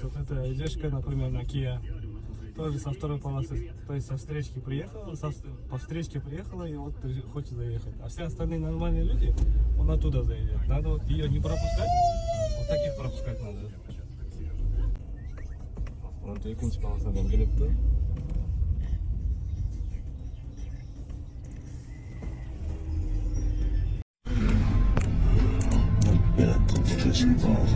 Вот эта девушка, например, на Kia, тоже со второй полосы, то есть со встречки приехала, по встречке приехала и вот хочет заехать. А все остальные нормальные люди, он оттуда заедет. Надо вот ее не пропускать, вот таких пропускать надо. Вот екінші полосадан келеді. Опять 10 баллов.